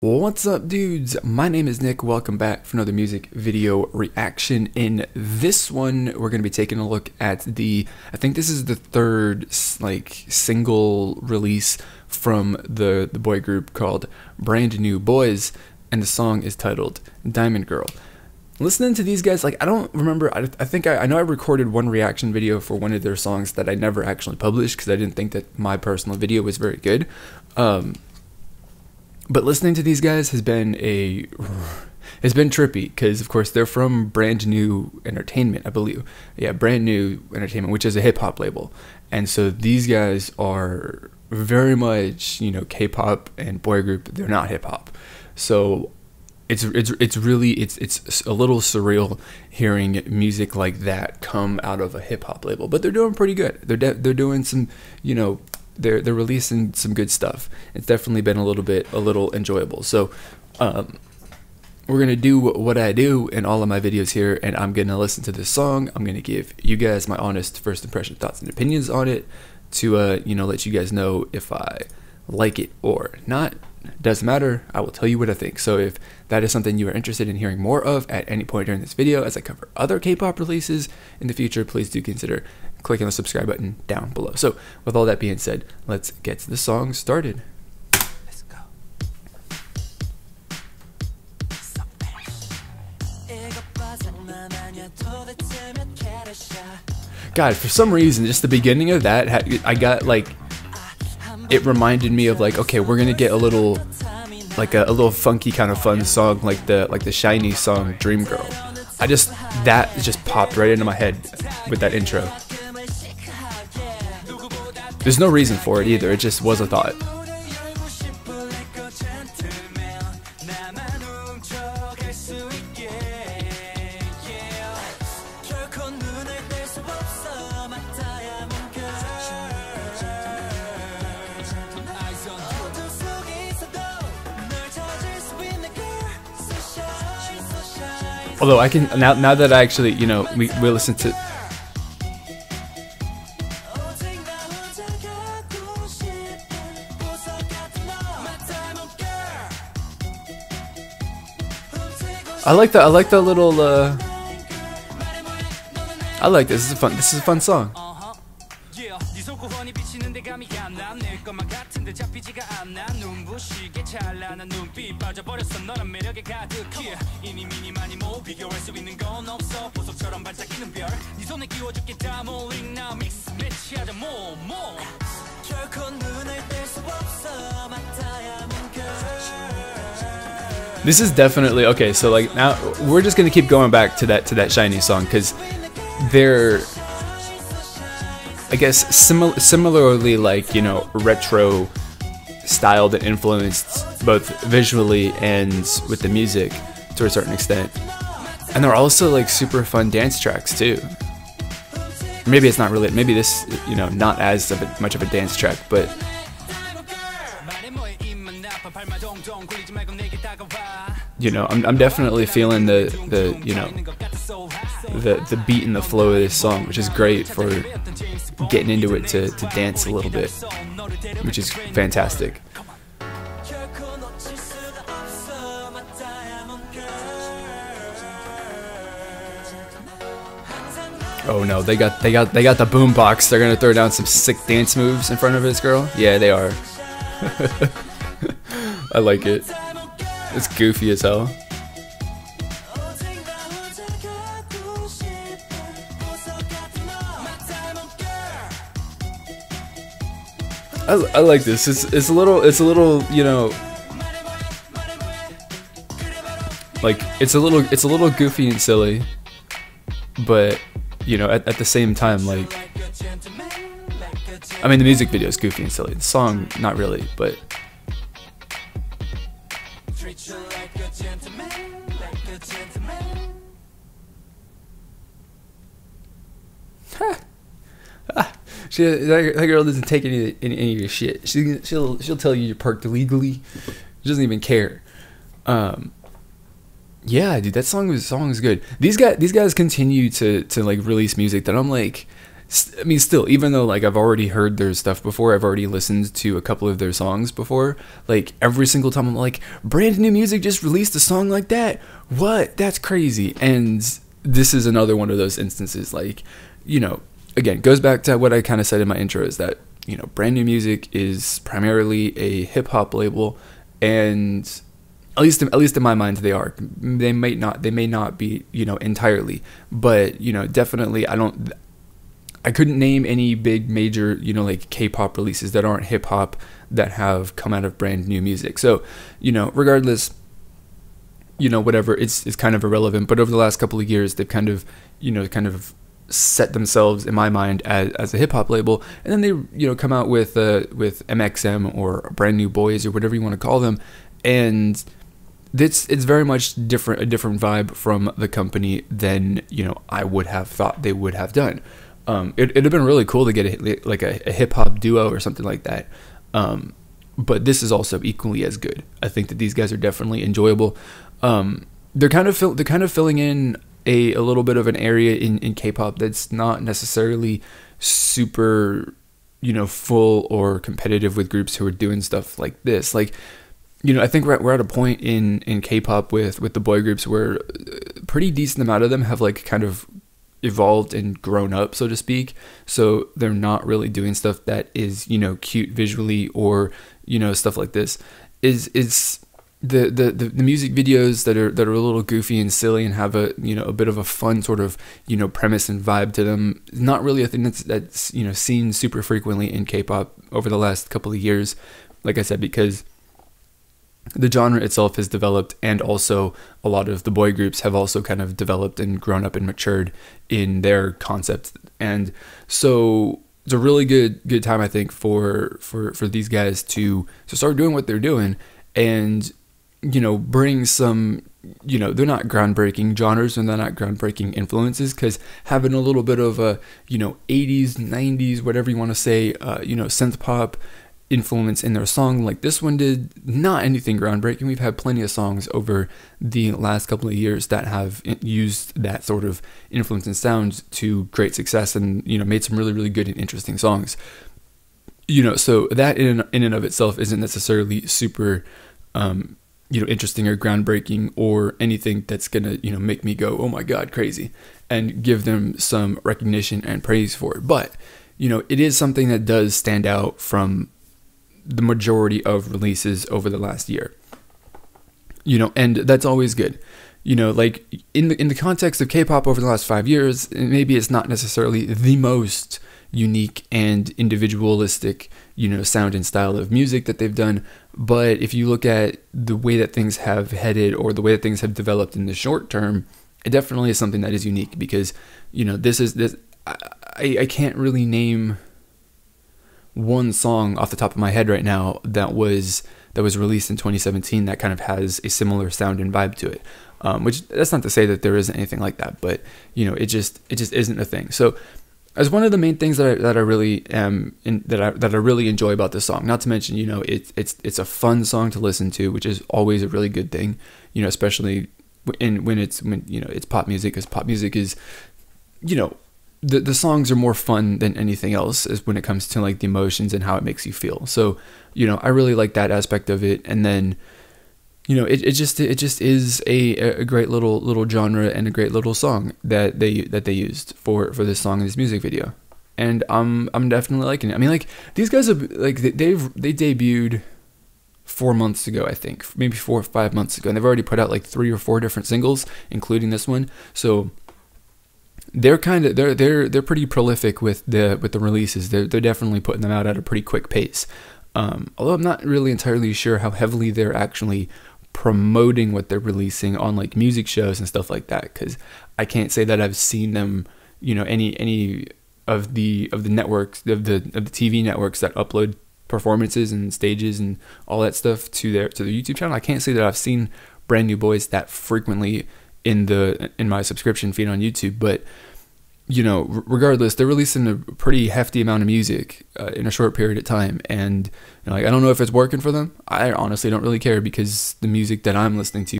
What's up, dudes? My name is Nick. Welcome back for another music video reaction. In this one, we're going to be taking a look at I think this is the third single release from the boy group called Brandnew Boys, and the song is titled Diamond Girl. Listening to these guys, I don't remember, I know I recorded one reaction video for one of their songs that I never actually published because I didn't think that my personal video was very good. But listening to these guys has been trippy because, of course, they're from Brandnew Entertainment, I believe. Yeah, Brandnew Entertainment, which is a hip hop label, and so these guys are very much, K-pop and boy group. They're not hip hop, so it's really a little surreal hearing music like that come out of a hip hop label. But they're doing pretty good. They're doing some, they're releasing some good stuff. It's definitely been a little enjoyable. So we're gonna do what I do in all of my videos here, and I'm gonna listen to this song. I'm gonna give you guys my honest first impression, thoughts, and opinions on it to let you guys know if I like it or not. Doesn't matter, I will tell you what I think. So if that is something you are interested in hearing more of at any point during this video, as I cover other K-pop releases in the future, please do consider clicking the subscribe button down below. So with all that being said, let's get the song started. Let's go. God, for some reason, just the beginning of that, I got it reminded me of okay, we're gonna get a little funky kind of fun song like the Shinee song Dream Girl. That just popped right into my head with that intro. There's no reason for it either, it just was a thought. Although I can now that I actually we listen to. I like the little I like this. This is a fun song. This is definitely okay. So now we're just gonna keep going back to that Shinee song because they're, I guess, similarly retro styled and influenced both visually and with the music to a certain extent, and they're also super fun dance tracks too. Maybe it's not really, maybe this not as much of a dance track, but I'm definitely feeling the beat and the flow of this song, which is great for getting into it to dance a little bit, which is fantastic. Oh no, they got the boom box. They're gonna throw down some sick dance moves in front of this girl. Yeah, they are. I like it. It's goofy as hell. I like this. It's a little it's a little goofy and silly, but at the same time, I mean, the music video is goofy and silly. The song, not really, but that girl doesn't take any of your shit. She'll tell you you're parked illegally. She doesn't even care. Yeah, dude, that song is good. These guys continue to release music that I'm I mean, still, even though like I've already heard their stuff before, I've already listened to a couple of their songs before, like every single time I'm like, brand new music just released a song like that, what, that's crazy. And this is another one of those instances, like, you know, again, goes back to what I kind of said in my intro, is that, you know, Brand New Music is primarily a hip-hop label, and at least in my mind they are. They may not be, you know, entirely, but, you know, definitely I couldn't name any big major, you know, like K-pop releases that aren't hip-hop that have come out of Brand New Music. So, you know, regardless, you know, whatever, it's kind of irrelevant, but over the last couple of years they've kind of set themselves in my mind as a hip-hop label, and then they, you know, come out with MXM or Brandnew Boys or whatever you want to call them, and it's very much a different vibe from the company than, you know, I would have thought they would have done. It'd have been really cool to get a hip-hop duo or something like that, but this is also equally as good. I think that these guys are definitely enjoyable. They're kind of filling in a little bit of an area in K-pop that's not necessarily super, you know, full or competitive with groups who are doing stuff like this. Like, you know, I think we're at a point in K-pop with the boy groups where a pretty decent amount of them have like kind of evolved and grown up, so to speak. So they're not really doing stuff that is, you know, cute visually, or, you know, stuff like this. Is the music videos that are a little goofy and silly and have a, you know, a bit of a fun sort of, you know, premise and vibe to them, not really a thing that's you know, seen super frequently in K-pop over the last couple of years, like I said, because the genre itself has developed, and also a lot of the boy groups have also kind of developed and grown up and matured in their concepts. And so it's a really good time, I think, for these guys to start doing what they're doing, and, you know, bring some, you know, they're not groundbreaking genres and they're not groundbreaking influences, because having a little bit of a, you know, 80s, 90s, whatever you want to say, you know, synth pop influence in their song like this one did, not anything groundbreaking. We've had plenty of songs over the last couple of years that have used that sort of influence and sound to great success, and, you know, made some really good and interesting songs. You know, so that in and of itself isn't necessarily super you know, interesting or groundbreaking or anything that's gonna, you know, make me go, oh my god, crazy, and give them some recognition and praise for it. But, you know, it is something that does stand out from the majority of releases over the last year, you know, and that's always good. You know, like in the context of K-pop over the last 5 years, maybe it's not necessarily the most unique and individualistic, you know, sound and style of music that they've done, but if you look at the way that things have headed, or the way that things have developed in the short term, it definitely is something that is unique, because, you know, I can't really name one song off the top of my head right now that was released in 2017 that kind of has a similar sound and vibe to it. Which, that's not to say that there isn't anything like that, but, you know, it just isn't a thing. So as one of the main things that I really that I really enjoy about this song, not to mention, you know, it's a fun song to listen to, which is always a really good thing, you know, especially when you know, it's pop music, because pop music is, you know, the songs are more fun than anything else, is when it comes to like the emotions and how it makes you feel. So, you know, I really like that aspect of it. And then, you know, it just is a great little genre and a great little song that they used for this song in this music video, and I'm definitely liking it. I mean, like, these guys are like, they debuted 4 months ago, I think, maybe 4 or 5 months ago, and they've already put out like 3 or 4 different singles, including this one. So they're pretty prolific with the releases. They're definitely putting them out at a pretty quick pace. Although I'm not really entirely sure how heavily they're actually promoting what they're releasing on like music shows and stuff like that, because I can't say that I've seen them, you know, any of the networks, of the TV networks that upload performances and stages and all that stuff to their YouTube channel. I can't say that I've seen Brandnew Boys that frequently in my subscription feed on YouTube, but, you know, regardless, they're releasing a pretty hefty amount of music in a short period of time, and, you know, like, I don't know if it's working for them. I honestly don't really care, because the music that I'm listening to